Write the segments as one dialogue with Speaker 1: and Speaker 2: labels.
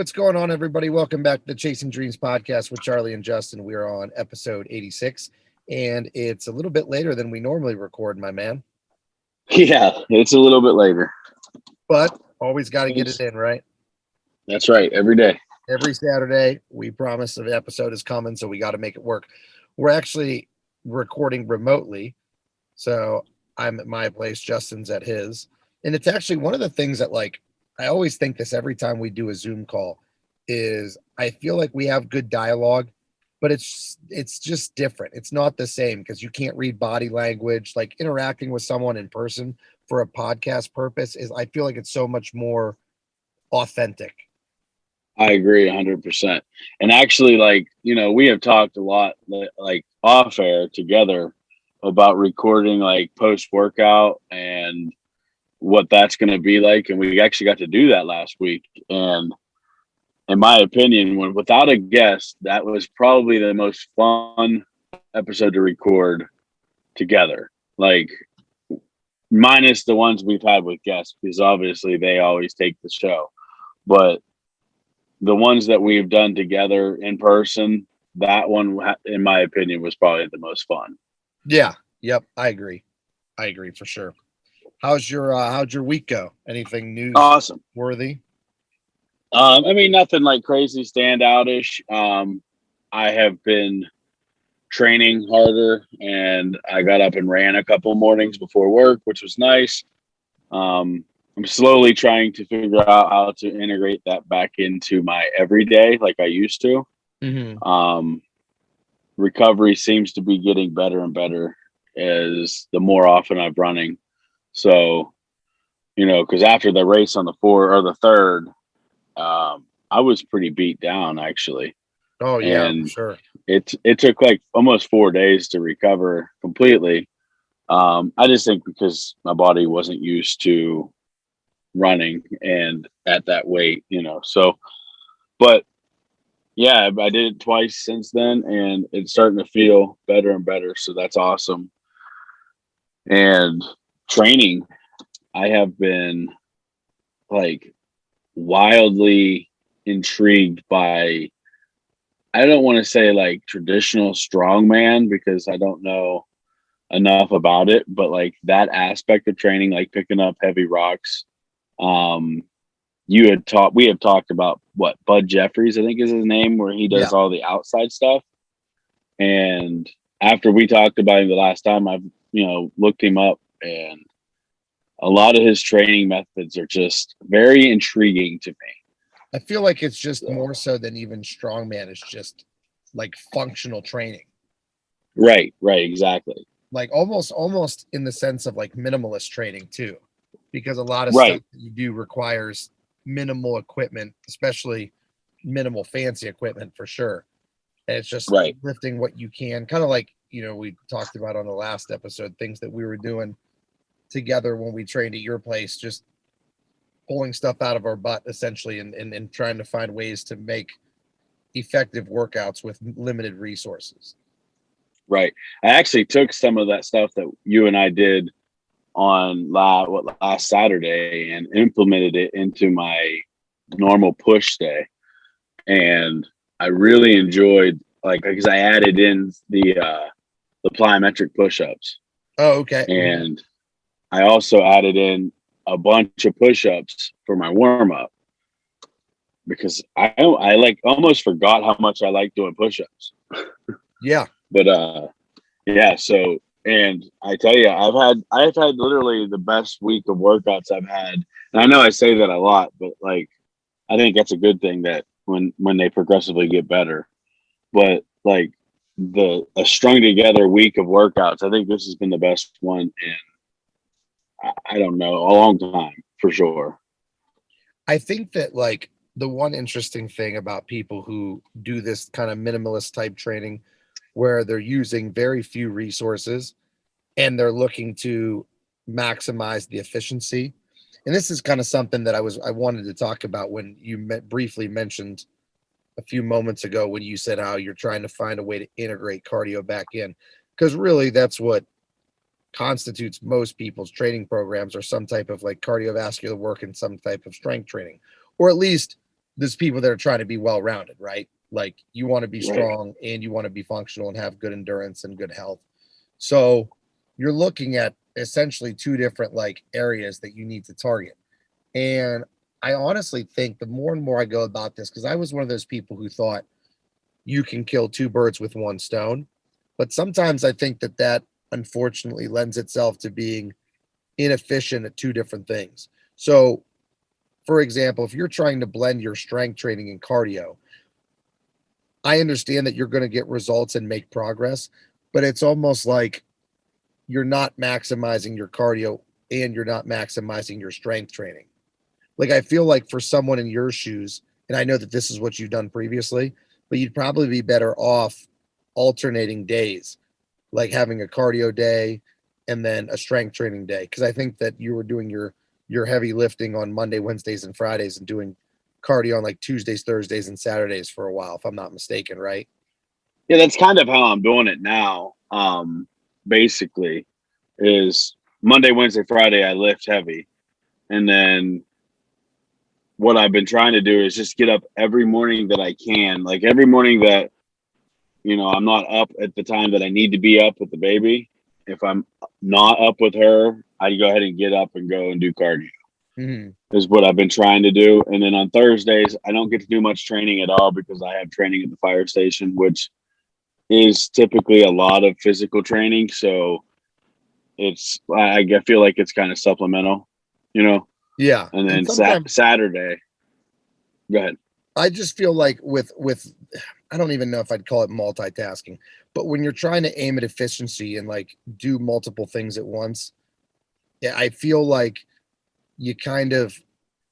Speaker 1: what's going on, everybody? Welcome back to the Chasing Dreams podcast with Charlie and Justin. We are on episode 86, and it's a little bit later than we normally record, my man.
Speaker 2: Yeah, it's a little bit later.
Speaker 1: But always got to get it in, right?
Speaker 2: That's right. Every day.
Speaker 1: Every Saturday, we promise an episode is coming, so we got to make it work. We're actually recording remotely, so I'm at my place, Justin's at his. And it's actually one of the things that, like, I always think this every time we do a Zoom call is I feel like we have good dialogue, but it's just different. It's not the same because you can't read body language. Like interacting with someone in person for a podcast purpose is, I feel like it's so much more authentic.
Speaker 2: I agree 100%. And actually, like, we have talked a lot, like off air together about recording like post workout and what that's going to be like. And we actually got to do that last week. And in my opinion, when without a guest, that was probably the most fun episode to record together. Like, minus the ones we've had with guests, because obviously they always take the show. But the ones that we've done together in person, that one, in my opinion, was probably the most fun.
Speaker 1: Yeah. Yep. I agree for sure. How's your week go? Anything news
Speaker 2: Awesome
Speaker 1: worthy?
Speaker 2: I mean, nothing like crazy standoutish. I have been training harder, and I got up and ran a couple mornings before work, which was nice. I'm slowly trying to figure out how to integrate that back into my everyday like I used to.
Speaker 1: Mm-hmm.
Speaker 2: Recovery seems to be getting better and better as the more often I'm running. So, because after the race on the 4th or the 3rd, I was pretty beat down actually.
Speaker 1: Oh yeah,
Speaker 2: And
Speaker 1: sure.
Speaker 2: it took like almost 4 days to recover completely. I just think because my body wasn't used to running and at that weight, so, but yeah, I did it twice since then, and it's starting to feel better and better. So that's awesome. And training, I have been like wildly intrigued by, I don't want to say like traditional strongman because I don't know enough about it, but like that aspect of training, like picking up heavy rocks. We have talked about what Bud Jeffries, I think is his name, where he does all the outside stuff. And after we talked about him the last time, I've, looked him up, and a lot of his training methods are just very intriguing to me.
Speaker 1: I feel like it's just more so than even strongman. It's just like functional training.
Speaker 2: Right, exactly.
Speaker 1: Like almost in the sense of like minimalist training too, because a lot of stuff that you do requires minimal equipment, especially minimal fancy equipment for sure. And it's just lifting what you can, kind of like, we talked about on the last episode, things that we were doing together when we trained at your place, just pulling stuff out of our butt essentially and trying to find ways to make effective workouts with limited resources.
Speaker 2: Right. I actually took some of that stuff that you and I did on last Saturday and implemented it into my normal push day. And I really enjoyed, like, because I added in the plyometric push-ups.
Speaker 1: Oh, okay.
Speaker 2: And I also added in a bunch of push-ups for my warm-up because I like almost forgot how much I like doing push-ups.
Speaker 1: Yeah.
Speaker 2: But yeah, so, and I tell you, I've had literally the best week of workouts I've had. And I know I say that a lot, but like I think that's a good thing that when they progressively get better. But like a strung together week of workouts, I think this has been the best one in I don't know, a long time for sure.
Speaker 1: I think that like the one interesting thing about people who do this kind of minimalist type training where they're using very few resources and they're looking to maximize the efficiency. And this is kind of something that I wanted to talk about when you briefly mentioned a few moments ago when you said how you're trying to find a way to integrate cardio back in, because really that's what constitutes most people's training programs, or some type of like cardiovascular work and some type of strength training, or at least there's people that are trying to be well-rounded, right? Like you want to be
Speaker 2: Right.
Speaker 1: strong and you want to be functional and have good endurance and good health. So you're looking at essentially two different like areas that you need to target. And I honestly think the more and more I go about this, because I was one of those people who thought you can kill two birds with one stone. But sometimes I think that that unfortunately lends itself to being inefficient at two different things. So, for example, if you're trying to blend your strength training and cardio, I understand that you're going to get results and make progress, but it's almost like you're not maximizing your cardio and you're not maximizing your strength training. Like I feel like for someone in your shoes, and I know that this is what you've done previously, but you'd probably be better off alternating days, like having a cardio day and then a strength training day. Because I think that you were doing your heavy lifting on Monday, Wednesdays, and Fridays, and doing cardio on like Tuesdays, Thursdays, and Saturdays for a while, if I'm not mistaken, right?
Speaker 2: Yeah, that's kind of how I'm doing it now. Basically, is Monday, Wednesday, Friday I lift heavy, and then what I've been trying to do is just get up every morning that I can. Like every morning that I'm not up at the time that I need to be up with the baby. If I'm not up with her, I go ahead and get up and go and do cardio.
Speaker 1: Mm-hmm.
Speaker 2: Is what I've been trying to do. And then on Thursdays, I don't get to do much training at all because I have training at the fire station, which is typically a lot of physical training. So I feel like it's kind of supplemental, you know.
Speaker 1: Yeah,
Speaker 2: And
Speaker 1: and
Speaker 2: then
Speaker 1: sometimes
Speaker 2: Saturday, go ahead.
Speaker 1: I just feel like with I don't even know if I'd call it multitasking, but when you're trying to aim at efficiency and like do multiple things at once, yeah, I feel like you kind of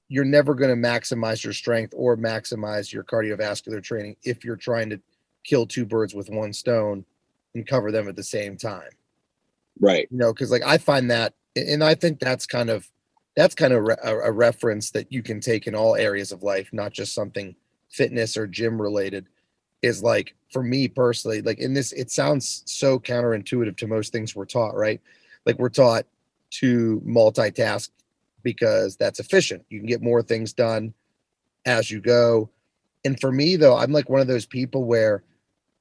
Speaker 1: you're never going to maximize your strength or maximize your cardiovascular training if you're trying to kill two birds with one stone and cover them at the same time.
Speaker 2: Right.
Speaker 1: Because like I find that, and I think that's kind of a reference that you can take in all areas of life, not just something fitness or gym related. Is like for me personally, like in this, it sounds so counterintuitive to most things we're taught, right? Like we're taught to multitask because that's efficient. You can get more things done as you go. And for me though, I'm like one of those people where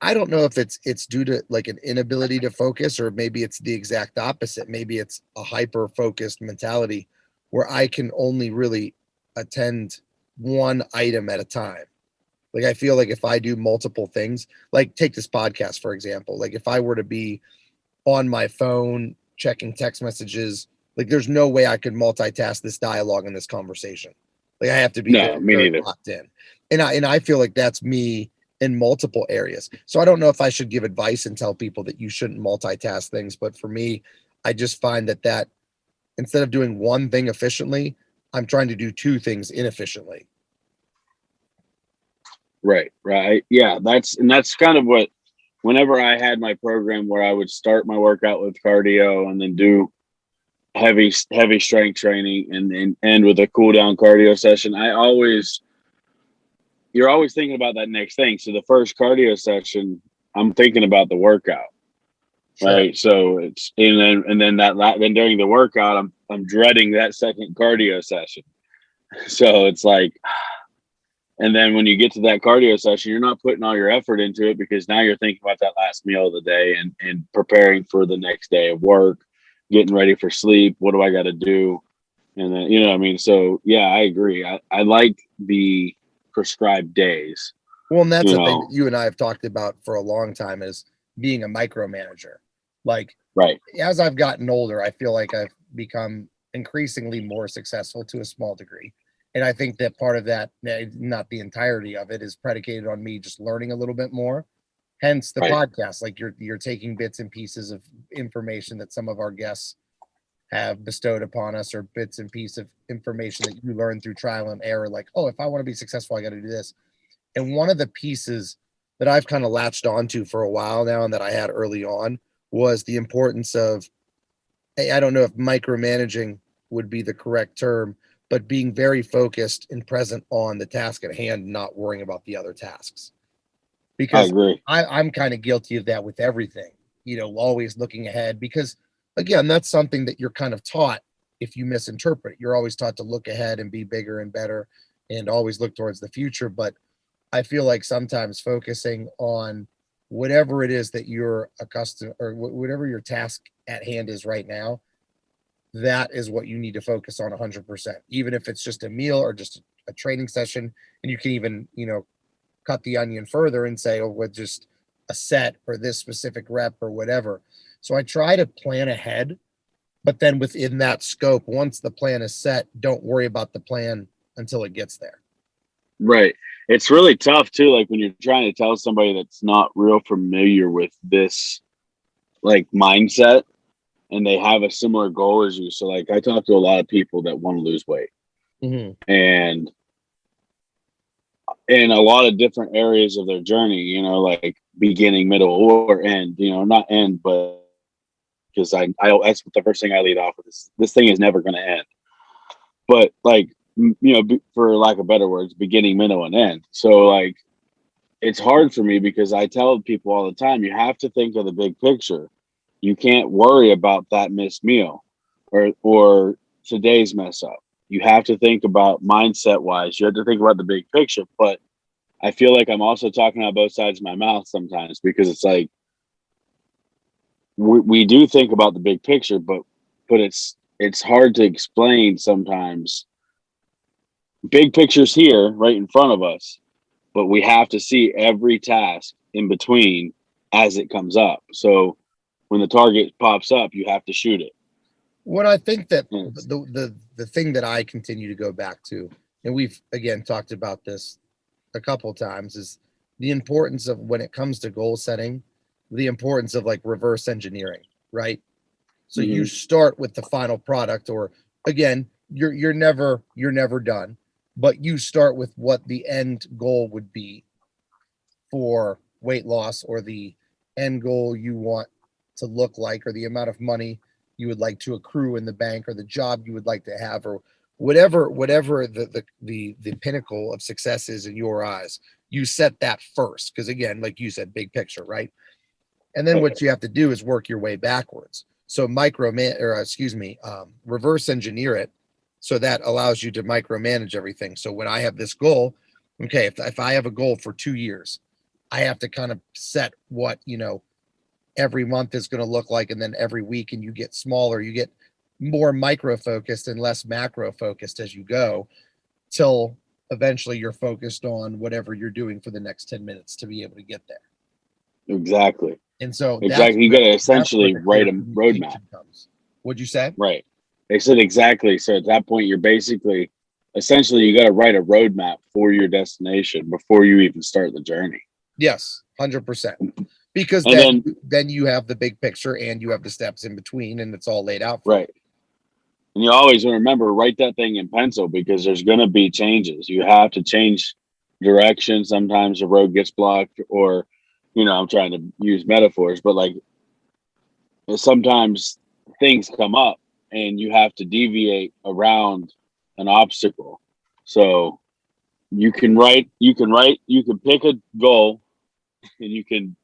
Speaker 1: I don't know if it's due to like an inability to focus, or maybe it's the exact opposite. Maybe it's a hyper focused mentality where I can only really attend one item at a time. Like I feel like if I do multiple things, like take this podcast for example, like if I were to be on my phone checking text messages, like there's no way I could multitask this dialogue and this conversation. Like I have to be
Speaker 2: No,
Speaker 1: very,
Speaker 2: me
Speaker 1: very
Speaker 2: neither.
Speaker 1: locked in. And I feel like that's me in multiple areas. So I don't know if I should give advice and tell people that you shouldn't multitask things, but for me, I just find that instead of doing one thing efficiently, I'm trying to do two things inefficiently.
Speaker 2: Right. Right. Yeah. That's kind of what. Whenever I had my program where I would start my workout with cardio and then do heavy strength training and end with a cool down cardio session, you're always thinking about that next thing. So the first cardio session, I'm thinking about the workout,
Speaker 1: Sure.
Speaker 2: right? So it's then during the workout, I'm dreading that second cardio session. So it's like, and then when you get to that cardio session, you're not putting all your effort into it because now you're thinking about that last meal of the day and preparing for the next day of work, getting ready for sleep. What do I got to do? And then, you know what I mean? So, yeah, I agree. I like the prescribed days,
Speaker 1: Well, and that's
Speaker 2: you
Speaker 1: the thing that
Speaker 2: know,
Speaker 1: you and I have talked about for a long time is being a micromanager. Like
Speaker 2: right,
Speaker 1: as I've gotten older, I feel like I've become increasingly more successful to a small degree. And I think that part of that, not the entirety of it, is predicated on me just learning a little bit more. Hence the
Speaker 2: right,
Speaker 1: podcast. Like you're taking bits and pieces of information that some of our guests have bestowed upon us, or bits and pieces of information that you learn through trial and error. Like, oh, if I want to be successful, I got to do this. And one of the pieces that I've kind of latched onto for a while now and that I had early on was the importance of, I don't know if micromanaging would be the correct term, but being very focused and present on the task at hand, not worrying about the other tasks.
Speaker 2: I
Speaker 1: Because
Speaker 2: agree.
Speaker 1: I'm kind of guilty of that with everything, always looking ahead. Because again, that's something that you're kind of taught if you misinterpret it. You're always taught to look ahead and be bigger and better. and always look towards the future. But I feel like sometimes focusing on whatever it is that you're accustomed, or whatever your task at hand is right now, that is what you need to focus on 100%, even if it's just a meal or just a training session. And you can even, cut the onion further and say, oh, with just a set or this specific rep or whatever. So I try to plan ahead, but then within that scope, once the plan is set, don't worry about the plan until it gets there.
Speaker 2: Right. It's really tough too, like when you're trying to tell somebody that's not real familiar with this like mindset and they have a similar goal as you. So like I talk to a lot of people that want to lose weight
Speaker 1: Mm-hmm.
Speaker 2: and in a lot of different areas of their journey, like beginning, middle, or end, not end, but because I that's the first thing I lead off with is this thing is never going to end. But like, for lack of better words, beginning, middle, and end. So like, it's hard for me because I tell people all the time, you have to think of the big picture. You can't worry about that missed meal or today's mess up. You have to think about mindset wise. You have to think about the big picture. But I feel like I'm also talking out both sides of my mouth sometimes because it's like we do think about the big picture, but it's hard to explain sometimes. Big picture's here right in front of us, but we have to see every task in between as it comes up. So when the target pops up, you have to shoot it.
Speaker 1: What I think that
Speaker 2: It's,
Speaker 1: the thing that I continue to go back to, and we've again talked about this a couple times, is the importance of, when it comes to goal setting, the importance of like reverse engineering, right? So you
Speaker 2: mhm.
Speaker 1: start with the final product, or again, you're never done, but you start with what the end goal would be for weight loss, or the end goal you want to look like, or the amount of money you would like to accrue in the bank, or the job you would like to have, or whatever the pinnacle of success is in your eyes. You set that first, because again, like you said, big picture, right? And then
Speaker 2: Right.
Speaker 1: what you have to do is work your way backwards. So reverse engineer it, so that allows you to micromanage everything. So when I have this goal, okay, if I have a goal for 2 years, I have to kind of set what, every month is going to look like, and then every week, and you get smaller, you get more micro focused and less macro focused as you go, till eventually you're focused on whatever you're doing for the next 10 minutes to be able to get there.
Speaker 2: Exactly.
Speaker 1: And so
Speaker 2: Exactly. You got to
Speaker 1: that's where
Speaker 2: essentially
Speaker 1: the clear
Speaker 2: write a roadmap.
Speaker 1: communication comes. What'd you say?
Speaker 2: Right. They said exactly. So at that point, you're basically, essentially, you got to write a roadmap for your destination before you even start the journey.
Speaker 1: Yes, 100%. Because
Speaker 2: And then,
Speaker 1: then you have the big picture, and you have the steps in between, and it's all laid out for you.
Speaker 2: right. And you always remember, write that thing in pencil because there's going to be changes. You have to change direction. Sometimes the road gets blocked, or, I'm trying to use metaphors, but like sometimes things come up and you have to deviate around an obstacle. So you can pick a goal and you can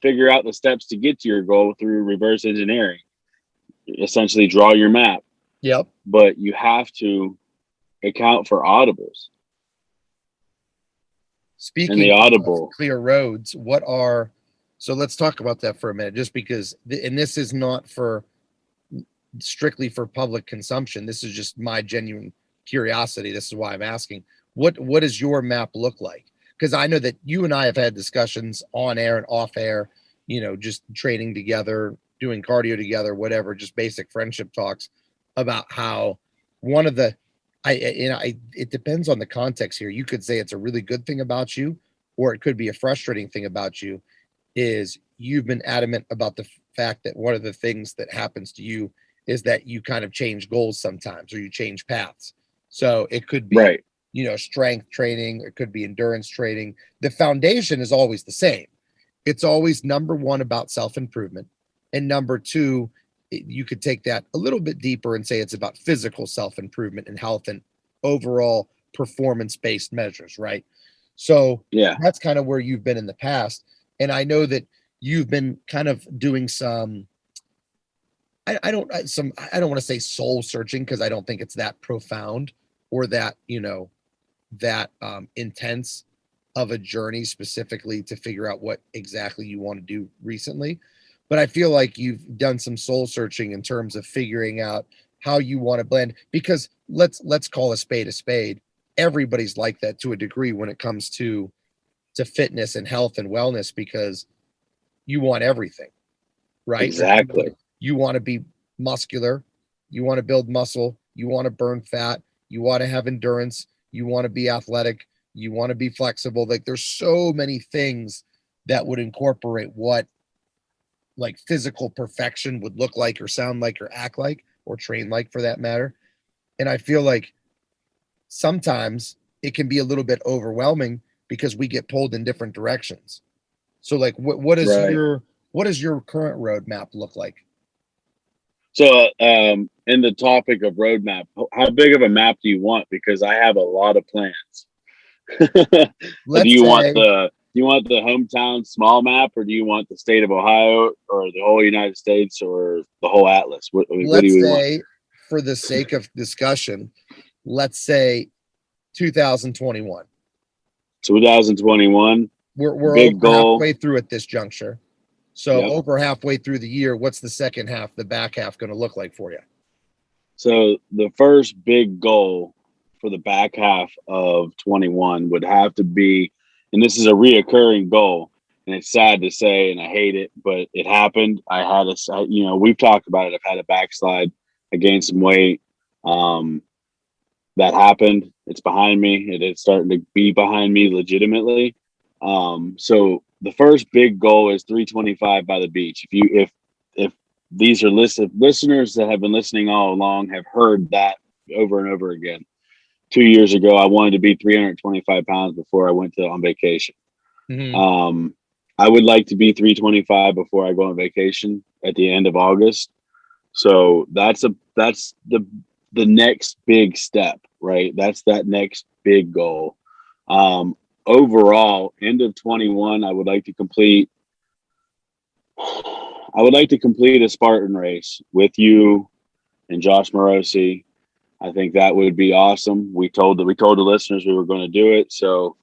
Speaker 2: figure out the steps to get to your goal through reverse engineering. Essentially draw your map,
Speaker 1: Yep.
Speaker 2: but you have to account for audibles. And the
Speaker 1: Speaking of
Speaker 2: audible,
Speaker 1: clear roads, so let's talk about that for a minute, just because, and this is not for strictly for public consumption. This is just my genuine curiosity. This is why I'm asking. What does your map look like? Because I know that you and I have had discussions on air and off air, just training together, doing cardio together, whatever, just basic friendship talks about how one of the it depends on the context here. You could say it's a really good thing about you, or it could be a frustrating thing about you, is you've been adamant about the fact that one of the things that happens to you is that you kind of change goals sometimes, or you change paths. So it could be,
Speaker 2: right?
Speaker 1: strength training, it could be endurance training. The foundation is always the same. It's always number one about self improvement. And number two, you could take that a little bit deeper and say it's about physical self improvement and health and overall performance based measures, right? So
Speaker 2: Yeah,
Speaker 1: that's kind of where you've been in the past. And I know that you've been kind of doing some, I don't want to say soul searching, because I don't think it's that profound, or that, that intense of a journey specifically to figure out what exactly you want to do recently. But I feel like you've done some soul searching in terms of figuring out how you want to blend, because let's call a spade a spade. Everybody's like that to a degree when it comes to fitness and health and wellness, because you want everything, right? Like
Speaker 2: Exactly.
Speaker 1: you want to be muscular, you want to build muscle, you want to burn fat, you want to have endurance, you want to be athletic, you want to be flexible. Like there's so many things that would incorporate what like physical perfection would look like or sound like or act like or train like for that matter. And I feel like sometimes it can be a little bit overwhelming because we get pulled in different directions. So like
Speaker 2: Right.
Speaker 1: what does your current roadmap look like?
Speaker 2: So, in the topic of roadmap, how big of a map do you want? Because I have a lot of plans. Do
Speaker 1: Let's
Speaker 2: you want
Speaker 1: say
Speaker 2: the hometown small map, or do you want the state of Ohio, or the whole United States, or the whole atlas? What do
Speaker 1: let's
Speaker 2: we want?
Speaker 1: say for the sake of discussion, let's say 2021.
Speaker 2: 2021,
Speaker 1: We're
Speaker 2: big
Speaker 1: over
Speaker 2: goal.
Speaker 1: halfway through at this juncture. So
Speaker 2: Yep.
Speaker 1: over halfway through the year, what's the second half, the back half going to look like for you?
Speaker 2: So the first big goal for the back half of 21 would have to be, and this is a reoccurring goal, and it's sad to say, and I hate it, but it happened. We've talked about it. I've had a backslide. I gained some weight. Um, that happened. It's behind me. It is starting to be behind me legitimately. So the first big goal is 325 by the beach. If these are listeners that have been listening all along have heard that over and over again. 2 years ago, I wanted to be 325 pounds before I went on vacation.
Speaker 1: Mm-hmm.
Speaker 2: Um, I would like to be 325 before I go on vacation at the end of August. So that's the next big step, right? That's that next big goal. Um, Overall, end of 21, I would like to complete. I would like to complete a Spartan race with you and Josh Morosi. I think that would be awesome. We told the listeners we were going to do it, so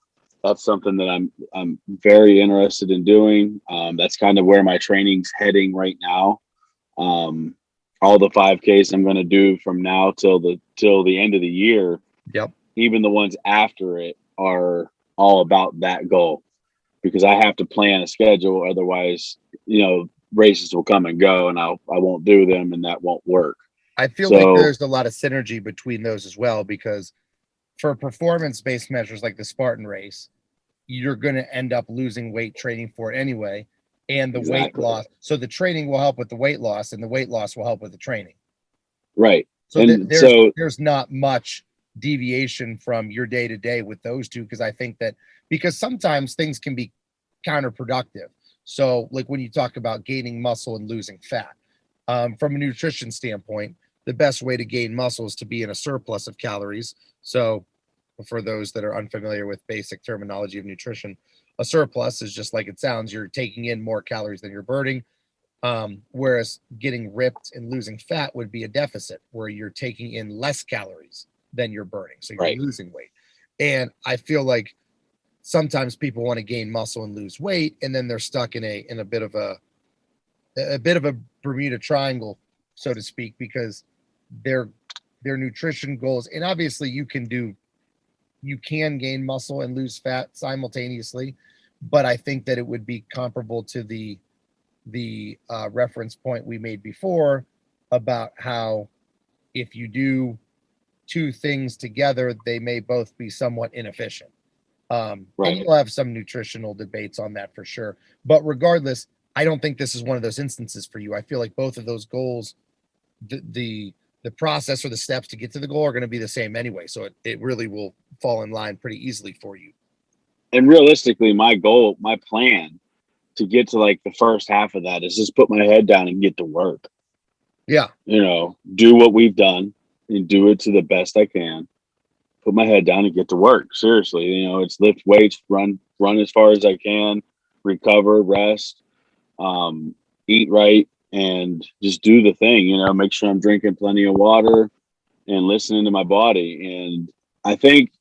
Speaker 2: that's something that I'm very interested in doing. That's kind of where my training's heading right now. Um, all the 5Ks I'm going to do from now till the end of the year,
Speaker 1: Yep.
Speaker 2: even the ones after it, are all about that goal, because I have to plan a schedule. Otherwise, races will come and go, and I won't do them, and that won't work.
Speaker 1: I feel like
Speaker 2: So
Speaker 1: there's a lot of synergy between those as well, because for performance based measures like the Spartan race, you're going to end up losing weight training for it anyway. And the weight
Speaker 2: exactly
Speaker 1: loss. So the training will help with the weight loss, and the weight loss will help with the training.
Speaker 2: right,
Speaker 1: So
Speaker 2: and
Speaker 1: there's
Speaker 2: so
Speaker 1: there's not much deviation from your day to day with those two, because I think that because sometimes things can be counterproductive. So like when you talk about gaining muscle and losing fat, from a nutrition standpoint, the best way to gain muscle is to be in a surplus of calories. So for those that are unfamiliar with basic terminology of nutrition, a surplus is just like it sounds. You're taking in more calories than you're burning. Whereas getting ripped and losing fat would be a deficit where you're taking in less calories than you're burning. So you're
Speaker 2: right,
Speaker 1: losing weight. And I feel like sometimes people want to gain muscle and lose weight, and then they're stuck in a bit of a Bermuda Triangle, so to speak, because their their nutrition goals, and obviously you can gain muscle and lose fat simultaneously, but I think that it would be comparable to the reference point we made before about how if you do two things together, they may both be somewhat inefficient. And
Speaker 2: right.
Speaker 1: you'll have some nutritional debates on that for sure. But regardless, I don't think this is one of those instances for you. I feel like both of those goals, the process or the steps to get to the goal are going to be the same anyway. So it really will fall in line pretty easily for you.
Speaker 2: And realistically, my plan to get to like the first half of that is just put my head down and get to work.
Speaker 1: Yeah.
Speaker 2: Do what we've done and do it to the best I can. Put my head down and get to work. Seriously, it's lift weights, run as far as I can, recover, rest, eat right, and just do the thing. Make sure I'm drinking plenty of water and listening to my body. And I think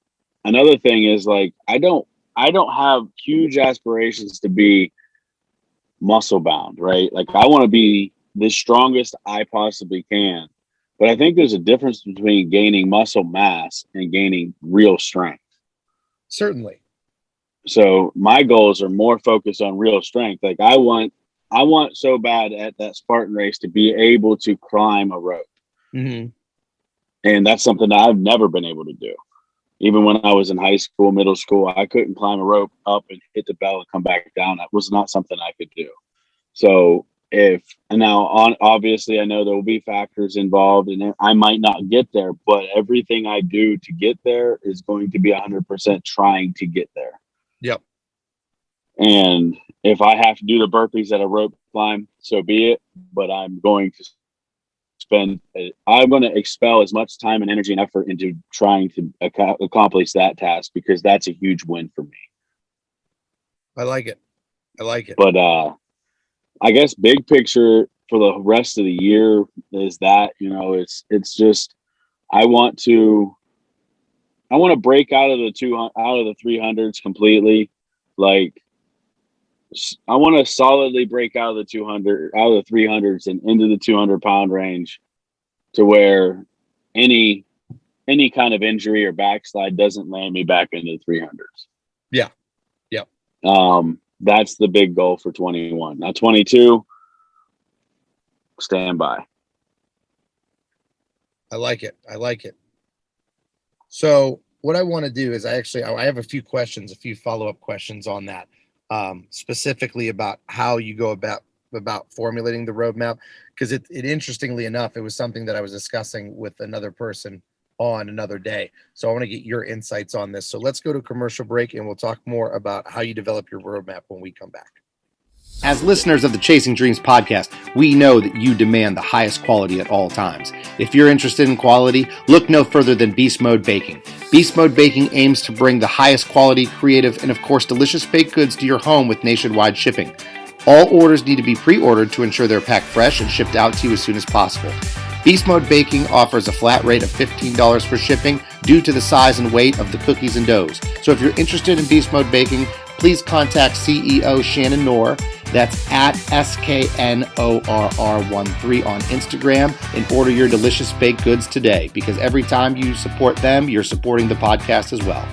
Speaker 2: another thing is like I don't have huge aspirations to be muscle bound, right? Like I want to be the strongest I possibly can. But I think there's a difference between gaining muscle mass and gaining real strength.
Speaker 1: Certainly.
Speaker 2: So my goals are more focused on real strength. Like I want so bad at that Spartan race to be able to climb a rope.
Speaker 1: Mm-hmm.
Speaker 2: And that's something that I've never been able to do. Even when I was in high school, middle school, I couldn't climb a rope up and hit the bell and come back down. That was not something I could do. So if and now on obviously I know there will be factors involved and I might not get there, but everything I do to get there is going to be 100% trying to get there.
Speaker 1: Yep.
Speaker 2: And if I have to do the burpees at a rope climb, so be it. But I'm going to expel as much time and energy and effort into trying to accomplish that task because that's a huge win for me.
Speaker 1: I like it. I like it.
Speaker 2: But I guess big picture for the rest of the year is that, it's just I want to break out of the 300s completely. Like I want to solidly break out of the 300s and into the 200-pound range to where any kind of injury or backslide doesn't land me back into the 300s.
Speaker 1: Yeah. Yep.
Speaker 2: That's the big goal for 21. Now 22, stand by.
Speaker 1: I like it. I like it. So what I want to do is I have a few follow-up questions on that, specifically about how you go about formulating the roadmap. Because it interestingly enough, it was something that I was discussing with another person on another day. So I want to get your insights on this. So let's go to commercial break and we'll talk more about how you develop your roadmap when we come back.
Speaker 3: As listeners of the Chasing Dreams podcast, we know that you demand the highest quality at all times. If you're interested in quality, look no further than Beast Mode Baking. Beast Mode Baking aims to bring the highest quality, creative, and of course delicious baked goods to your home with nationwide shipping. All orders need to be pre-ordered to ensure they're packed fresh and shipped out to you as soon as possible. Beast Mode Baking offers a flat rate of $15 for shipping due to the size and weight of the cookies and doughs. So if you're interested in Beast Mode Baking, please contact CEO Shannon Knorr. That's at SKNORR13 on Instagram and order your delicious baked goods today, because every time you support them, you're supporting the podcast as well.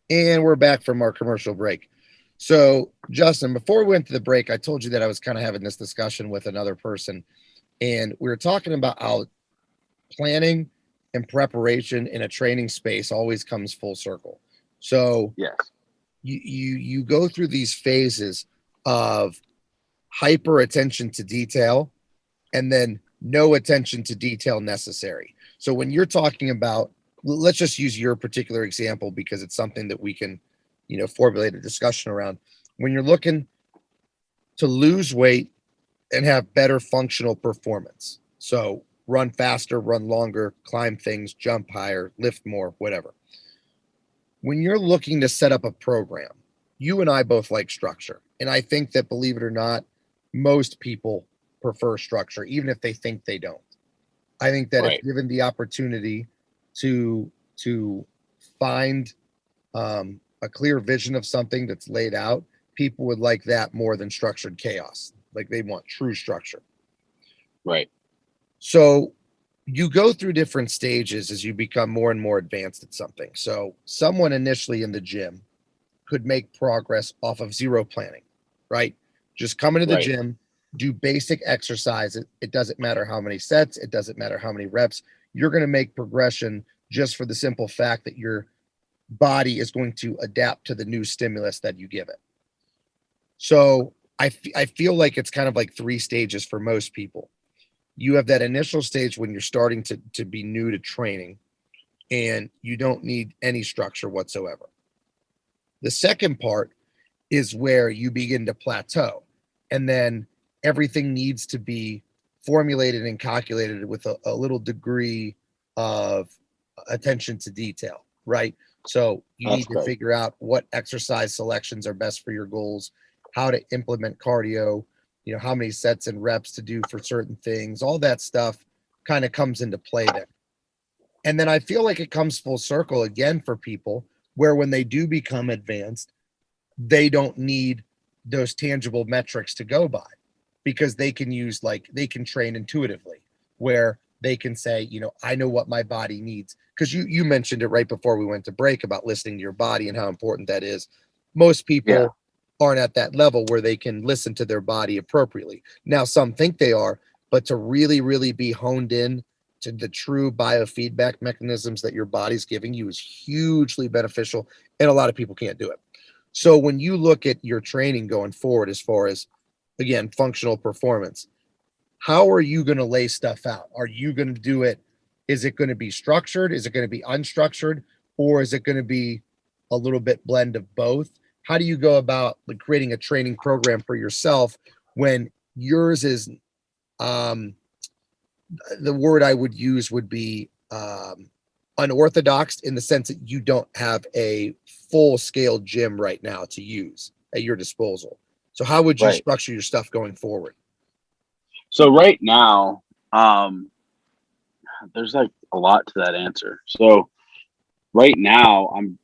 Speaker 1: And we're back from our commercial break. So, Justin, before we went to the break, I told you that I was kind of having this discussion with another person, and we were talking about how planning and preparation in a training space always comes full circle. So,
Speaker 2: yes,
Speaker 1: you go through these phases of hyper attention to detail and then no attention to detail necessary. So when you're talking about, let's just use your particular example because it's something that we can, formulate a discussion around. When you're looking to lose weight and have better functional performance. So run faster, run longer, climb things, jump higher, lift more, whatever. When you're looking to set up a program, you and I both like structure. And I think that, believe it or not, most people prefer structure, even if they think they don't. I think that if given the opportunity to find a clear vision of something that's laid out, people would like that more than structured chaos. Like they want true structure.
Speaker 2: Right.
Speaker 1: So you go through different stages as you become more and more advanced at something. So someone initially in the gym could make progress off of zero planning, right? Just come into the gym, do basic exercises. It doesn't matter how many sets. It doesn't matter how many reps. You're going to make progression just for the simple fact that your body is going to adapt to the new stimulus that you give it. So I feel like it's kind of like three stages for most people. You have that initial stage when you're starting to be new to training and you don't need any structure whatsoever. The second part is where you begin to plateau, and then everything needs to be formulated and calculated with a little degree of attention to detail, right? So you need to figure out what exercise selections are best for your goals, how to implement cardio, how many sets and reps to do for certain things. All that stuff kind of comes into play there. And then I feel like it comes full circle again for people where when they do become advanced, they don't need those tangible metrics to go by because they can use like they can train intuitively where they can say, I know what my body needs. Because you mentioned it right before we went to break about listening to your body and how important that is. Most
Speaker 2: Yeah.
Speaker 1: people aren't at that level where they can listen to their body appropriately. Now, some think they are, but to really, really be honed in to the true biofeedback mechanisms that your body's giving you is hugely beneficial. And a lot of people can't do it. So when you look at your training going forward, as far as, again, functional performance, how are you going to lay stuff out? Are you going to do it? Is it going to be structured? Is it going to be unstructured? Or is it going to be a little bit blend of both? How do you go about like creating a training program for yourself when yours is, um, the word I would use would be unorthodox in the sense that you don't have a full scale gym right now to use at your disposal. So how would you
Speaker 2: Right.
Speaker 1: structure your stuff going forward?
Speaker 2: So right now, there's like a lot to that answer. So right now, I'm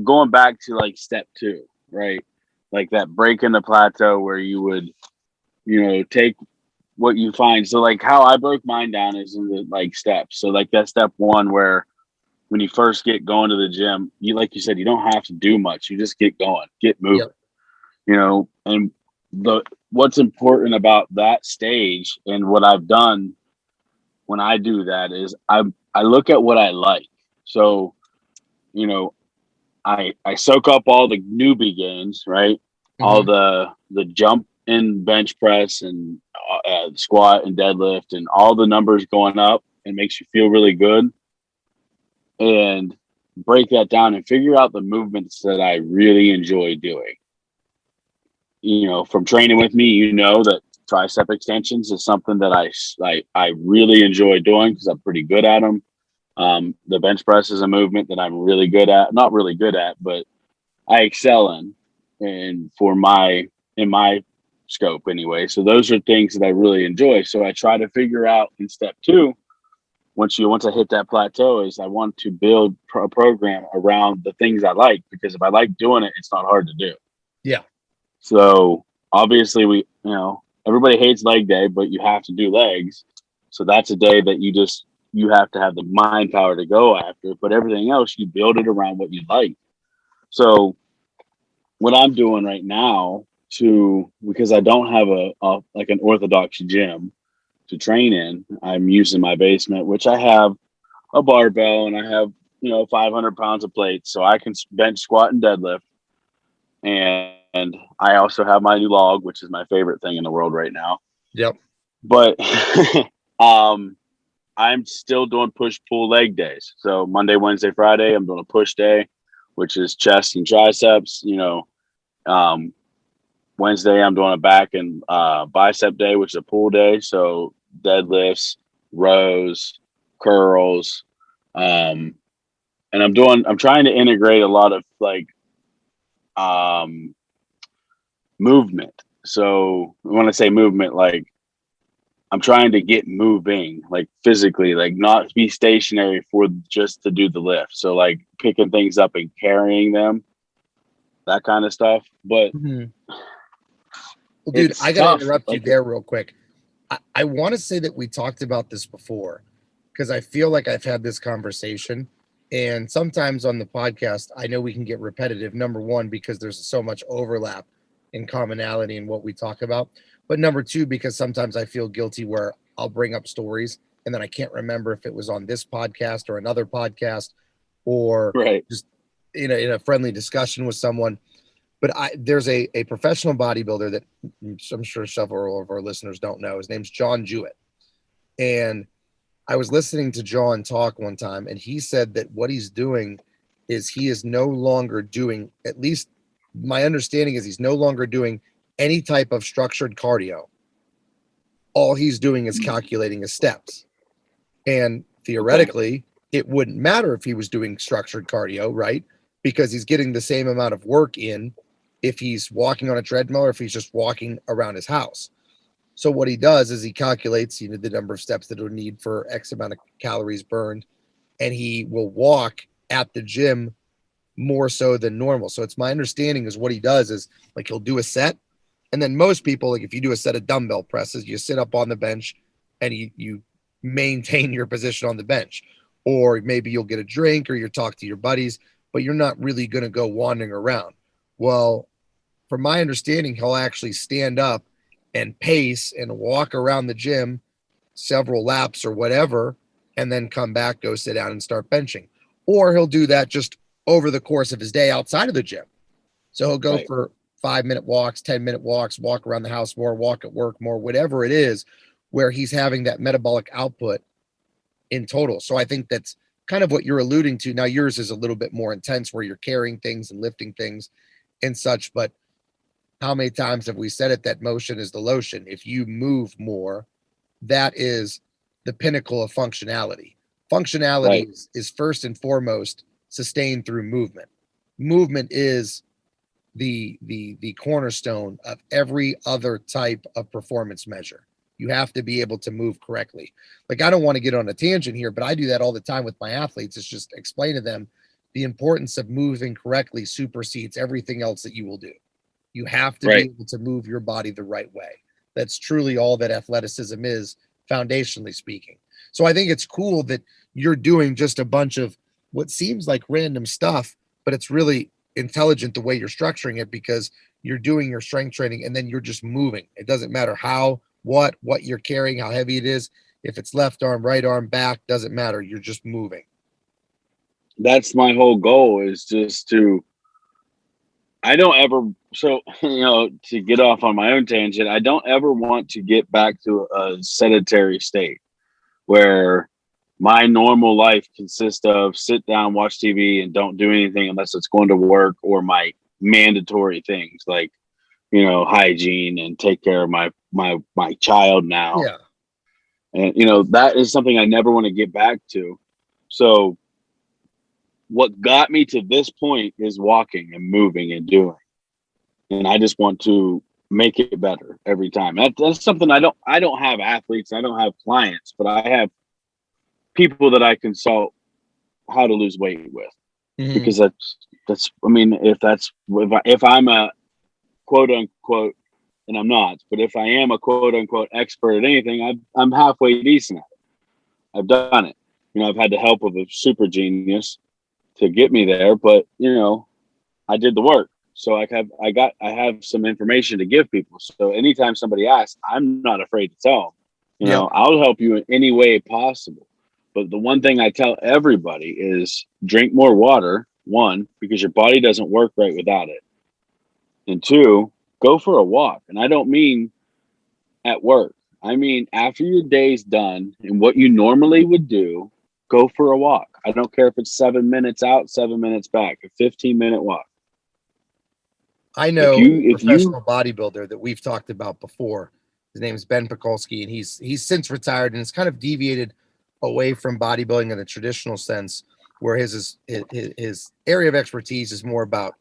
Speaker 2: going back to like step two, right? Like that break in the plateau where you would, take what you find. So like how I broke mine down is in the like steps. So like that step one where when you first get going to the gym, like you said, you don't have to do much. You just get going, get moving,
Speaker 1: Yep.
Speaker 2: and what's important about that stage and what I've done when I do that is I look at what I like. So, you know, I soak up all the newbie gains, right? All
Speaker 1: Mm-hmm.
Speaker 2: the jump and bench press and squat and deadlift and all the numbers going up and makes you feel really good, and break that down and figure out the movements that I really enjoy doing. From training with me, that tricep extensions is something that I really enjoy doing because I'm pretty good at them. The bench press is a movement that I'm really good at, not really good at, but I excel in, and in my scope anyway. So those are things that I really enjoy. So I try to figure out in step two, once I hit that plateau, is I want to build a program around the things I like, because if I like doing it, it's not hard to do.
Speaker 1: Yeah.
Speaker 2: So obviously everybody hates leg day, but you have to do legs. So that's a day that you have to have the mind power to go after, but everything else you build it around what you like. So what I'm doing right now because I don't have a like an orthodox gym to train in, I'm using my basement, which I have a barbell and I have 500 pounds of plates, so I can bench, squat, and deadlift. And I also have my new log, which is my favorite thing in the world right now.
Speaker 1: Yep.
Speaker 2: But I'm still doing push pull leg days. So Monday, Wednesday, Friday, I'm doing a push day, which is chest and triceps. Um, Wednesday, I'm doing a back and bicep day, which is a pull day. So deadlifts, rows, curls, and I'm trying to integrate a lot of like movement. So when I say movement, like I'm trying to get moving, like physically, like not be stationary for just to do the lift. So like picking things up and carrying them, that kind of stuff. But
Speaker 1: Mm-hmm. Well, dude,
Speaker 2: it's
Speaker 1: I got to
Speaker 2: tough.
Speaker 1: interrupt you
Speaker 2: Like,
Speaker 1: there real quick. I want to say that we talked about this before because I feel like I've had this conversation. And sometimes on the podcast, I know we can get repetitive. Number one, because there's so much overlap and commonality in what we talk about. But number two, because sometimes I feel guilty where I'll bring up stories and then I can't remember if it was on this podcast or another podcast or
Speaker 2: right.
Speaker 1: just in a friendly discussion with someone. But there's a professional bodybuilder that I'm sure several of our listeners don't know. His name's John Jewett. And I was listening to John talk one time, and he said that what he's doing is he is no longer doing, at least my understanding is he's no longer doing any type of structured cardio. All he's doing is calculating his steps. And theoretically, it wouldn't matter if he was doing structured cardio, right? Because he's getting the same amount of work in if he's walking on a treadmill or if he's just walking around his house. So what he does is he calculates, the number of steps that it'll need for X amount of calories burned, and he will walk at the gym more so than normal. So it's my understanding is what he does is like he'll do a set, and then most people, like if you do a set of dumbbell presses, you sit up on the bench and you maintain your position on the bench, or maybe you'll get a drink or you'll talk to your buddies, but you're not really going to go wandering around. Well, from my understanding, he'll actually stand up and pace and walk around the gym several laps or whatever, and then come back, go sit down and start benching. Or he'll do that just over the course of his day outside of the gym. So he'll go
Speaker 2: Right.
Speaker 1: for 5-minute walks, 10-minute walks, walk around the house more, walk at work more, whatever it is, where he's having that metabolic output in total. So I think that's kind of what you're alluding to. Now, yours is a little bit more intense where you're carrying things and lifting things and such, but how many times have we said it that motion is the lotion? If you move more, that is the pinnacle of functionality. Functionality
Speaker 2: Right.
Speaker 1: is first and foremost sustained through movement. Movement is the cornerstone of every other type of performance measure. You have to be able to move correctly. Like, I don't want to get on a tangent here, but I do that all the time with my athletes. It's just explain to them the importance of moving correctly supersedes everything else that you will do. You have to
Speaker 2: Right.
Speaker 1: be able to move your body the right way. That's truly all that athleticism is, foundationally speaking. So I think it's cool that you're doing just a bunch of what seems like random stuff, but it's really intelligent the way you're structuring it, because you're doing your strength training and then you're just moving. It doesn't matter how, what you're carrying, how heavy it is. If it's left arm, right arm, back, doesn't matter. You're just moving.
Speaker 2: That's my whole goal, is just to, I don't ever, so, to get off on my own tangent, I don't ever want to get back to a sedentary state where my normal life consists of sit down, watch TV, and don't do anything unless it's going to work, or my mandatory things like, hygiene and take care of my child now.
Speaker 1: Yeah.
Speaker 2: And, that is something I never want to get back to. So what got me to this point is walking and moving and doing. And I just want to make it better every time. That's something I don't have athletes, I don't have clients, but I have people that I consult how to lose weight with.
Speaker 1: Mhm.
Speaker 2: Because that's I mean, if I'm a quote unquote, and I'm not, but if I am a quote unquote expert at anything, I'm halfway decent at it. I've done it. I've had the help of a super genius to get me there, but I did the work. So I have some information to give people. So anytime somebody asks, I'm not afraid to tell them.
Speaker 1: Yeah.
Speaker 2: I'll help you in any way possible. But the one thing I tell everybody is drink more water. One, because your body doesn't work right without it. And two, go for a walk. And I don't mean at work. I mean, after your day's done and what you normally would do, go for a walk. I don't care if it's 7 minutes out, 7 minutes back, a 15-minute walk.
Speaker 1: I know
Speaker 2: If
Speaker 1: a
Speaker 2: you
Speaker 1: professional bodybuilder that we've talked about before. His name is Ben Pekulski, and he's since retired and has kind of deviated away from bodybuilding in the traditional sense, where his area of expertise is more about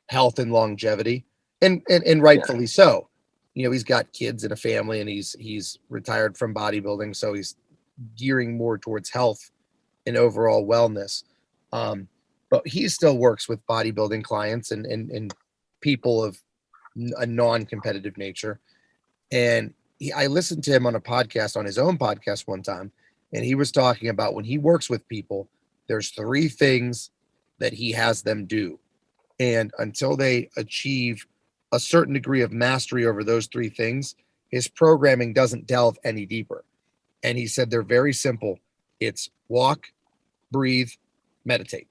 Speaker 1: health and longevity, and rightfully so. He's got kids and a family, and he's retired from bodybuilding, so he's gearing more towards health and overall wellness. But he still works with bodybuilding clients and people of a non-competitive nature. And I listened to him on his own podcast one time, and he was talking about when he works with people, there's 3 things that he has them do. And until they achieve a certain degree of mastery over those 3 things, his programming doesn't delve any deeper. And he said they're very simple. It's walk, breathe, meditate.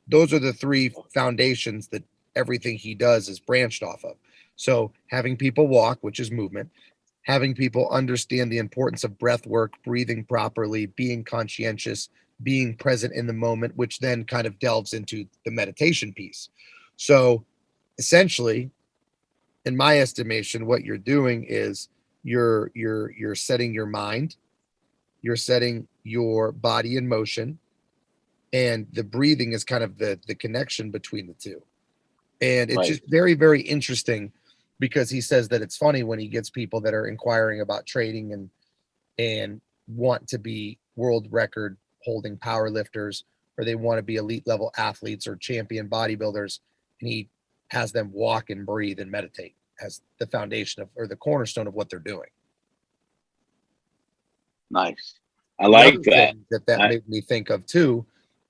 Speaker 1: Those are the 3 foundations that everything he does is branched off of. So having people walk, which is movement, having people understand the importance of breath work, breathing properly, being conscientious, being present in the moment, which then kind of delves into the meditation piece. So essentially, in my estimation, what you're doing is you're setting your mind, you're setting your body in motion, and the breathing is kind of the connection between the two. And it's
Speaker 2: Right.
Speaker 1: just very, very interesting because he says that it's funny when he gets people that are inquiring about training and want to be world record holding power lifters, or they want to be elite level athletes or champion bodybuilders, and he has them walk and breathe and meditate as the foundation of, or the cornerstone of what they're doing.
Speaker 2: Nice. I
Speaker 1: The
Speaker 2: like
Speaker 1: other
Speaker 2: that.
Speaker 1: thing that made me think of too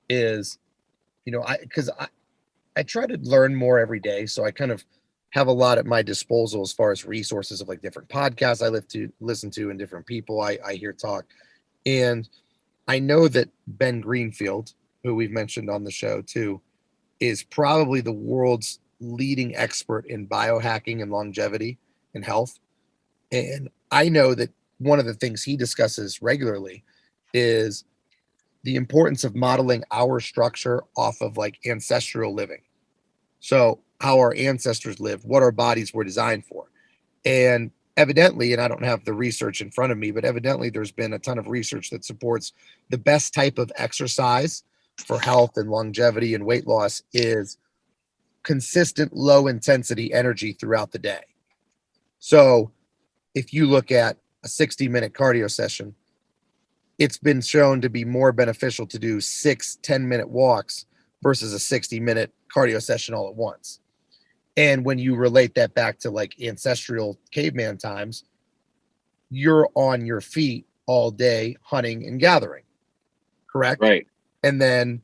Speaker 1: is, I try to learn more every day, so I kind of have a lot at my disposal as far as resources of like different podcasts I listen to and different people I hear talk. And I know that Ben Greenfield, who we've mentioned on the show too, is probably the world's leading expert in biohacking and longevity and health. And I know that one of the things he discusses regularly is the importance of modeling our structure off of like ancestral living. So, how our ancestors lived, what our bodies were designed for. And evidently, and I don't have the research in front of me, but evidently there's been a ton of research that supports the best type of exercise for health and longevity and weight loss is consistent low intensity energy throughout the day. So, if you look at a 60-minute cardio session, it's been shown to be more beneficial to do 6 10-minute walks versus a 60-minute cardio session all at once. And when you relate that back to like ancestral caveman times, you're on your feet all day hunting and gathering, correct?
Speaker 2: Right.
Speaker 1: And then,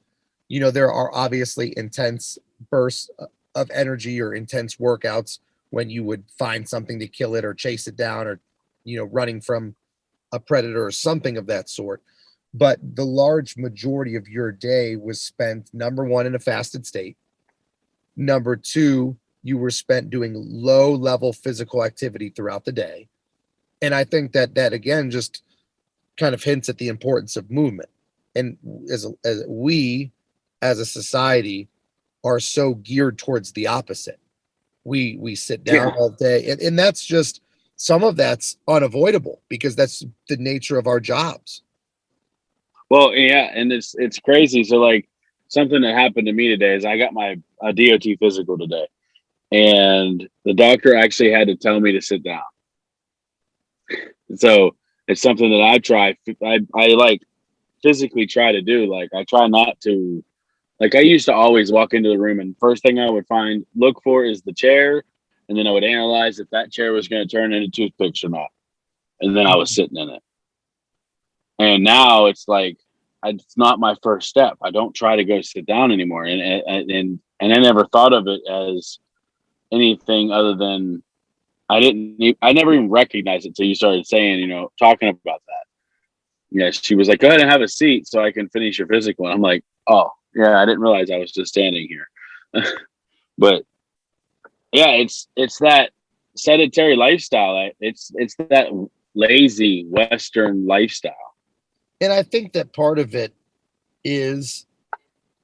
Speaker 1: there are obviously intense bursts of energy or intense workouts when you would find something to kill it or chase it down, or, running from a predator or something of that sort. But the large majority of your day was spent, number one, in a fasted state. Number two, you were spent doing low level physical activity throughout the day. And I think that again just kind of hints at the importance of movement. And as we as a society are so geared towards the opposite. We sit down all day, and that's just, some of that's unavoidable because that's the nature of our jobs.
Speaker 2: Well, yeah, and it's crazy. So like something that happened to me today is I got my DOT physical today, and the doctor actually had to tell me to sit down. So it's something that I try. I like physically try to do. Like I try not to. Like I used to always walk into the room, and first thing I would look for is the chair, and then I would analyze if that chair was going to turn into toothpicks or not, and then I was sitting in it. And now it's like it's not my first step. I don't try to go sit down anymore, and I never thought of it as anything other than I never even recognized it until you started saying, talking about that. Yeah, she was like, "Go ahead and have a seat so I can finish your physical." And I'm like, "Oh, yeah, I didn't realize I was just standing here." But yeah, it's that sedentary lifestyle. It's that lazy Western lifestyle.
Speaker 1: And I think that part of it is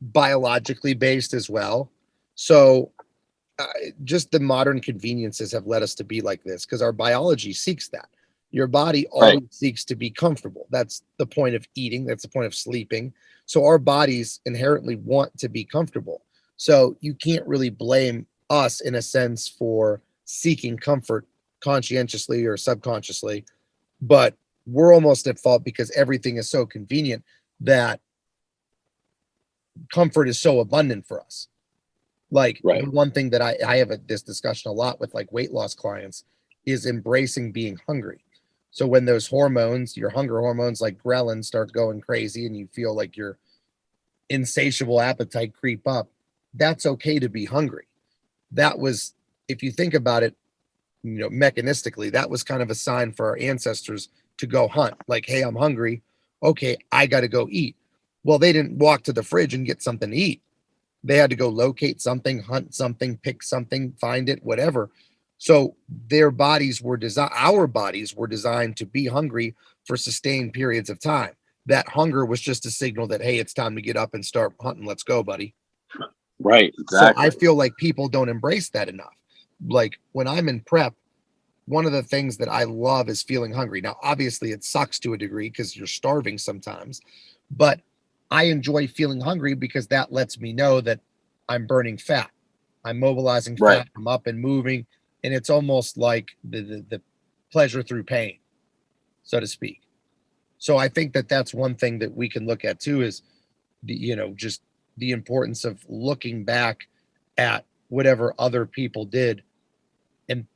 Speaker 1: biologically based as well. So just the modern conveniences have led us to be like this because our biology seeks that. Your body always seeks to be comfortable. That's the point of eating. That's the point of sleeping. So our bodies inherently want to be comfortable. So you can't really blame us in a sense for seeking comfort conscientiously or subconsciously, but we're almost at fault because everything is so convenient that comfort is so abundant for us. Like the one thing that I have this discussion a lot with like weight loss clients is embracing being hungry. So when those hormones, your hunger hormones like ghrelin start going crazy and you feel like your insatiable appetite creep up, that's okay to be hungry. That was, if you think about it, mechanistically, that was kind of a sign for our ancestors to go hunt. Like, hey, I'm hungry. Okay, I got to go eat. Well, they didn't walk to the fridge and get something to eat. They had to go locate something, hunt something, pick something, find it, whatever. So our bodies were designed to be hungry for sustained periods of time. That hunger was just a signal that, hey, it's time to get up and start hunting. Let's go, buddy.
Speaker 2: Right. Exactly.
Speaker 1: So I feel like people don't embrace that enough. Like when I'm in prep, one of the things that I love is feeling hungry. Now, obviously it sucks to a degree because you're starving sometimes, but I enjoy feeling hungry because that lets me know that I'm burning fat. I'm mobilizing fat. I'm up and moving. and it's almost like the pleasure through pain, so to speak. So I think that that's one thing that we can look at too, is just the importance of looking back at whatever other people did, and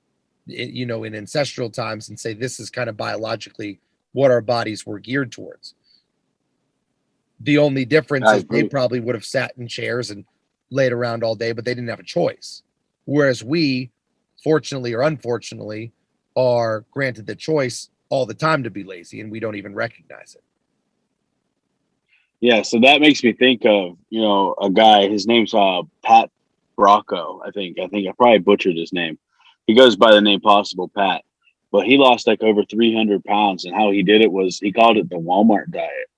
Speaker 1: in ancestral times, and say this is kind of biologically what our bodies were geared towards. The only difference
Speaker 2: I
Speaker 1: is they
Speaker 2: agree.
Speaker 1: probably would have sat in chairs and laid around all day, but they didn't have a choice. Whereas we, fortunately or unfortunately, are granted the choice all the time to be lazy, and we don't even recognize it.
Speaker 2: Yeah, so that makes me think of, a guy, his name's Pat Bracco, I think. I probably butchered his name. He goes by the name Possible Pat. But he lost like over 300 pounds, and how he did it was he called it the Walmart diet.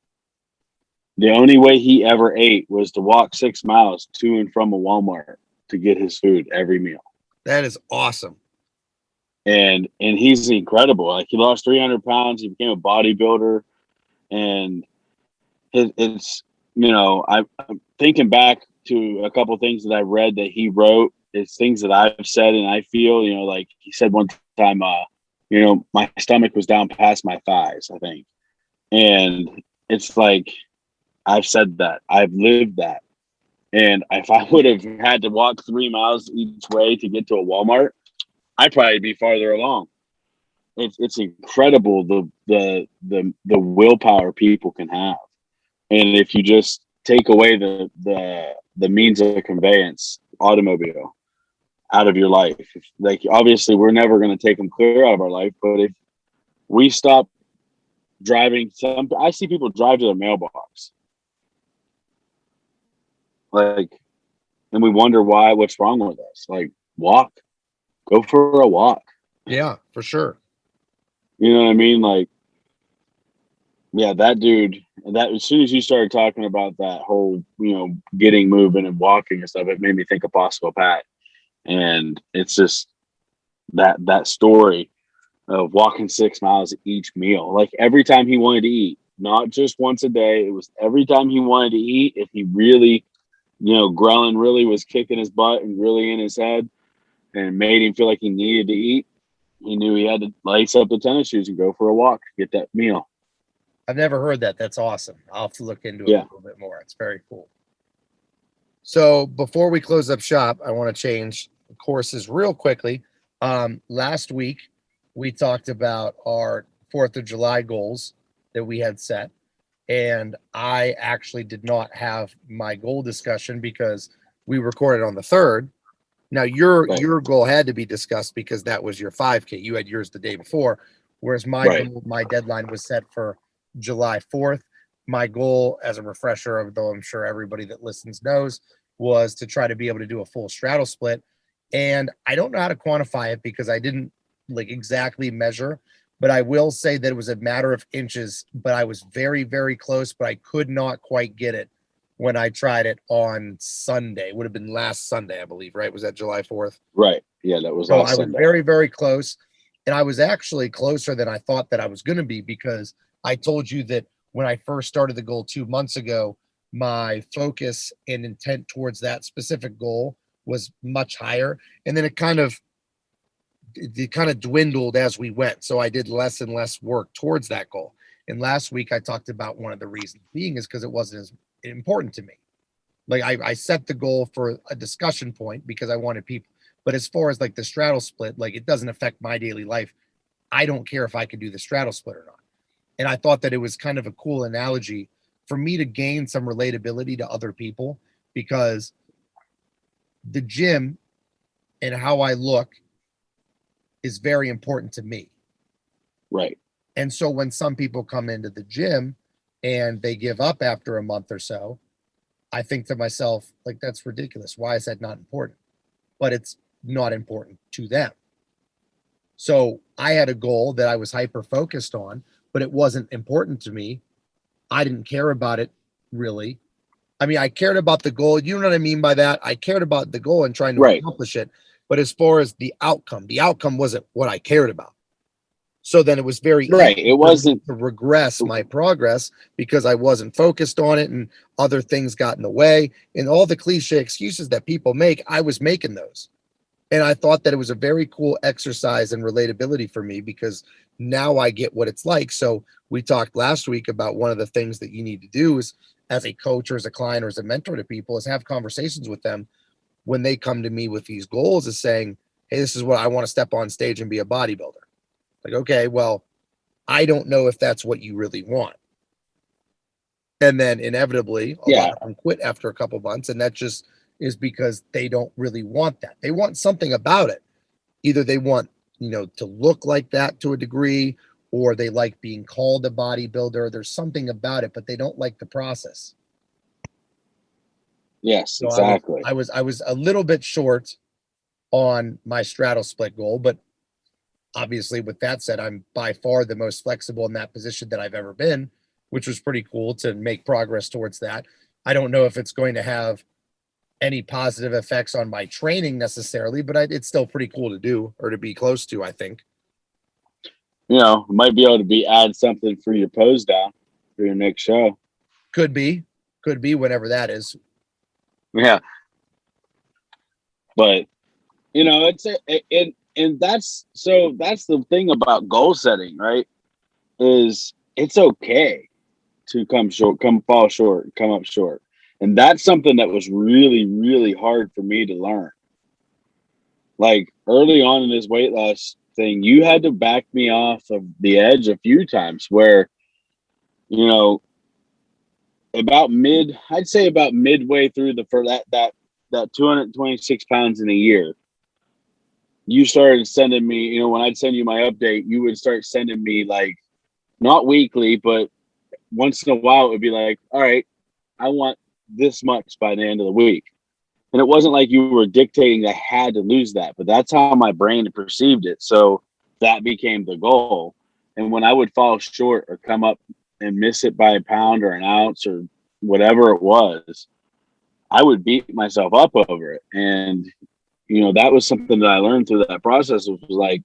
Speaker 2: The only way he ever ate was to walk 6 miles to and from a Walmart to get his food every meal.
Speaker 1: That is awesome.
Speaker 2: And he's incredible. Like, he lost 300 pounds, he became a bodybuilder, and it's I'm thinking back to a couple of things that I read that he wrote. It's things that I've said and I feel, like he said one time, my stomach was down past my thighs, I think. And it's like, I've said that, I've lived that. And if I would have had to walk 3 miles each way to get to a Walmart, I'd probably be farther along. It's incredible the willpower people can have. And if you just take away the means of conveyance, automobile, out of your life, like, obviously we're never going to take them clear out of our life, but if we stop driving, I see people drive to their mailbox, like, and we wonder what's wrong with us. Like, go for a walk.
Speaker 1: Yeah, for sure.
Speaker 2: You know what I mean? Like, yeah, that dude, that as soon as you started talking about that whole, getting moving and walking and stuff, it made me think of Possible Pat. And it's just that story of walking 6 miles each meal, like every time he wanted to eat, not just once a day. It was every time he wanted to eat. If he really, ghrelin really was kicking his butt and really in his head and made him feel like he needed to eat, he knew he had to lace up the tennis shoes and go for a walk to get that meal.
Speaker 1: I've never heard that. That's awesome. I'll have to look into it a little bit more. It's very cool. So before we close up shop, I want to change courses real quickly. Last week, we talked about our 4th of July goals that we had set. And I actually did not have my goal discussion because we recorded on the 3rd. Now, your goal had to be discussed because that was your 5K. You had yours the day before, whereas my goal, my deadline was set for July 4th. My goal, as a refresher, though I'm sure everybody that listens knows, was to try to be able to do a full straddle split. And I don't know how to quantify it because I didn't exactly measure, but I will say that it was a matter of inches, but I was very, very close, but I could not quite get it when I tried it on Sunday. It would have been last Sunday, I believe, right? Was that July 4th?
Speaker 2: Right. Yeah, that was
Speaker 1: so
Speaker 2: last
Speaker 1: I was
Speaker 2: Sunday.
Speaker 1: very, very close. And I was actually closer than I thought that I was going to be, because I told you that when I first started the goal 2 months ago, my focus and intent towards that specific goal was much higher. And then it kind of dwindled as we went. So I did less and less work towards that goal. And last week I talked about one of the reasons being is because it wasn't as important to me. Like I set the goal for a discussion point because I wanted people, but as far as like the straddle split, like it doesn't affect my daily life. I don't care if I can do the straddle split or not. And I thought that it was kind of a cool analogy for me to gain some relatability to other people, because the gym and how I look is very important to me.
Speaker 2: Right.
Speaker 1: And so when some people come into the gym and they give up after a month or so, I think to myself, like, that's ridiculous. Why is that not important? But it's not important to them. So I had a goal that I was hyper focused on, but it wasn't important to me. I didn't care about it really. I mean, I cared about the goal. You know what I mean by that? I cared about the goal and trying to accomplish it. But as far as the outcome wasn't what I cared about. So then it was very easy
Speaker 2: It wasn't
Speaker 1: to regress my progress because I wasn't focused on it and other things got in the way. And all the cliche excuses that people make, I was making those. And I thought that it was a very cool exercise and relatability for me because now I get what it's like. So we talked last week about one of the things that you need to do is as a coach or as a client or as a mentor to people is have conversations with them when they come to me with these goals is saying, hey, this is what I want to step on stage and be a bodybuilder. Like, okay, well, I don't know if that's what you really want. And then inevitably, a lot of them quit after a couple months. And that just is because they don't really want that. They want something about it. Either they want, to look like that to a degree, or they like being called a bodybuilder. There's something about it, but they don't like the process.
Speaker 2: Yes,
Speaker 1: So
Speaker 2: exactly.
Speaker 1: I was a little bit short on my straddle split goal, but obviously with that said, I'm by far the most flexible in that position that I've ever been, which was pretty cool to make progress towards that. I don't know if it's going to have any positive effects on my training necessarily, but it's still pretty cool to do or to be close to, I think.
Speaker 2: Might be able to add something for your pose down for your next show.
Speaker 1: Could be whenever that is.
Speaker 2: Yeah. But, and that's the thing about goal setting, right? Is it's okay to fall short, come up short. And that's something that was really, really hard for me to learn. Like early on in this weight loss thing, you had to back me off of the edge a few times where, I'd say about midway through that 226 pounds in a year, you started sending me, when I'd send you my update, you would start sending me like, not weekly, but once in a while, it would be like, all right, I want this much by the end of the week. And it wasn't like you were dictating I had to lose that, but that's how my brain perceived it. So that became the goal. And when I would fall short or come up and miss it by a pound or an ounce or whatever it was, I would beat myself up over it. And, that was something that I learned through that process. It was like,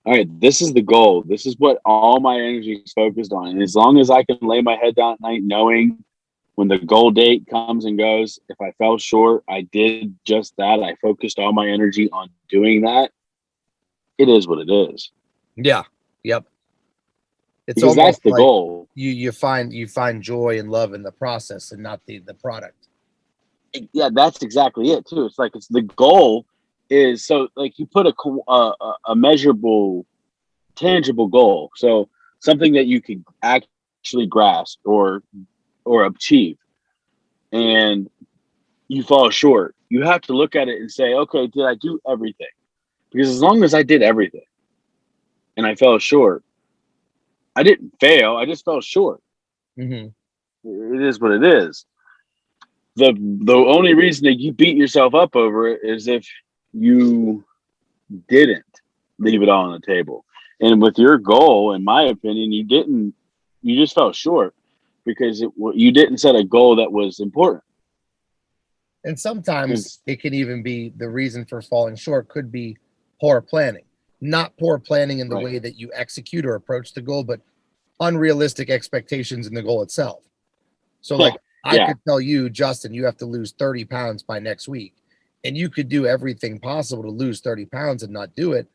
Speaker 2: all right, this is the goal. This is what all my energy is focused on. And as long as I can lay my head down at night knowing when the goal date comes and goes, if I fell short, I did just that. I focused all my energy on doing that. It is what it is.
Speaker 1: Yeah. Yep. It's
Speaker 2: because
Speaker 1: almost
Speaker 2: that's the
Speaker 1: like
Speaker 2: goal.
Speaker 1: You find joy and love in the process and not the product.
Speaker 2: Yeah, that's exactly it too. It's like it's the goal is so like you put a measurable, tangible goal. So something that you can actually grasp or achieve, and you fall short. You have to look at it and say, okay, did I do everything? Because as long as I did everything and I fell short, I didn't fail. I just fell short.
Speaker 1: Mm-hmm.
Speaker 2: It is what it is. The only reason that you beat yourself up over it is if you didn't leave it all on the table. And with your goal, in my opinion, you just fell short because you didn't set a goal that was important.
Speaker 1: And sometimes it can even be the reason for falling short could be poor planning. Not poor planning in the way that you execute or approach the goal, but unrealistic expectations in the goal itself. So like I could tell you, Justin, you have to lose 30 pounds by next week. And you could do everything possible to lose 30 pounds and not do it.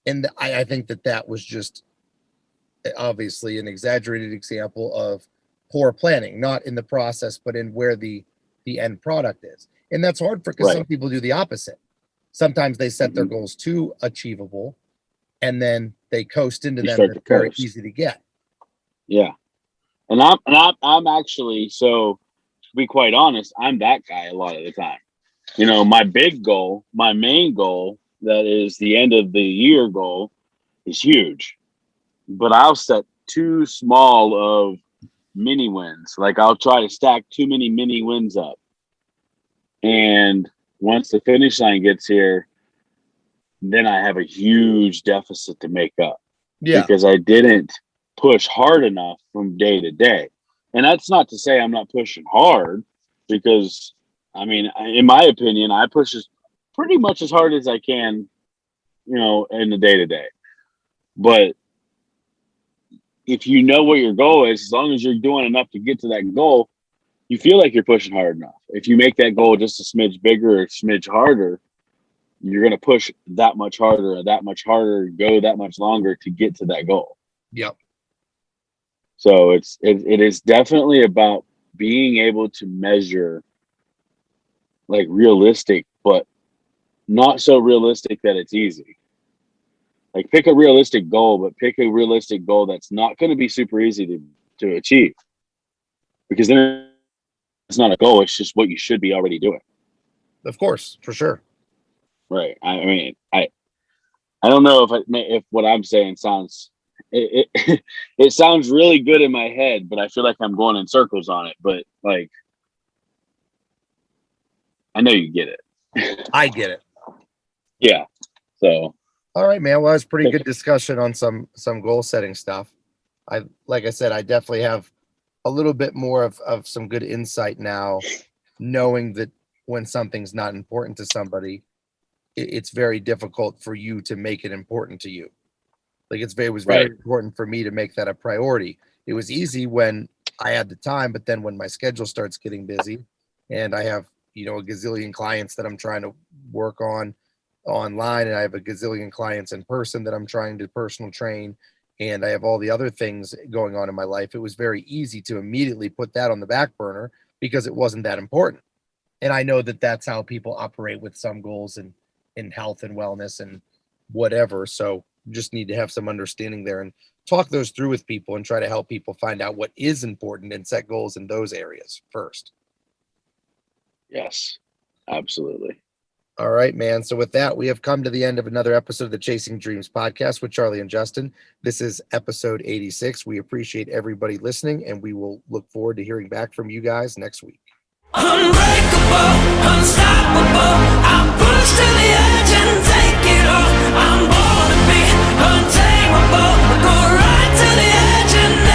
Speaker 1: And I think that was just obviously an exaggerated example of poor planning, not in the process, but in where the end product is. And that's hard because some people do the opposite. Sometimes they set their goals too achievable and then they coast into them. It's very easy to get.
Speaker 2: Yeah. And I'm actually, so to be quite honest, I'm that guy a lot of the time. My big goal, my main goal, that is the end of the year goal, is huge. But I'll set too small of mini wins. Like I'll try to stack too many mini wins up. And once the finish line gets here, then I have a huge deficit to make up. Yeah. Because I didn't push hard enough from day to day. And that's not to say I'm not pushing hard, because in my opinion, I push pretty much as hard as I can, in the day to day. But if you know what your goal is, as long as you're doing enough to get to that goal, you feel like you're pushing hard enough. If you make that goal just a smidge bigger or a smidge harder, you're going to push that much harder, go that much longer to get to that goal.
Speaker 1: Yep.
Speaker 2: So it is definitely about being able to measure, like, realistic, but not so realistic that it's easy. Like, pick a realistic goal, but pick a realistic goal that's not going to be super easy to achieve, because then it's not a goal. It's just what you should be already doing.
Speaker 1: Of course, for sure.
Speaker 2: Right. I mean, I don't know if what I'm saying sounds, it sounds really good in my head, but I feel like I'm going in circles on it. But, like, I know you get it.
Speaker 1: I get it.
Speaker 2: Yeah. So.
Speaker 1: All right, man. Well, it was pretty good discussion on some goal setting stuff. Like I said, I definitely have a little bit more of some good insight now, knowing that when something's not important to somebody, it's very difficult for you to make it important to you. Like, it was very important for me to make that a priority. It was easy when I had the time, but then when my schedule starts getting busy and I have, a gazillion clients that I'm trying to work on online, and I have a gazillion clients in person that I'm trying to personal train, and I have all the other things going on in my life, it was very easy to immediately put that on the back burner because it wasn't that important. And I know that that's how people operate with some goals in health and wellness and whatever. So just need to have some understanding there and talk those through with people and try to help people find out what is important and set goals in those areas first.
Speaker 2: Yes, absolutely.
Speaker 1: All right, man. So with that, we have come to the end of another episode of the Chasing Dreams podcast with Charlie and Justin. This is episode 86. We appreciate everybody listening, and we will look forward to hearing back from you guys next week.
Speaker 4: Unbreakable, unstoppable, I'm pushed to the edge and take it all. I'm born to be untamable, go right to the edge and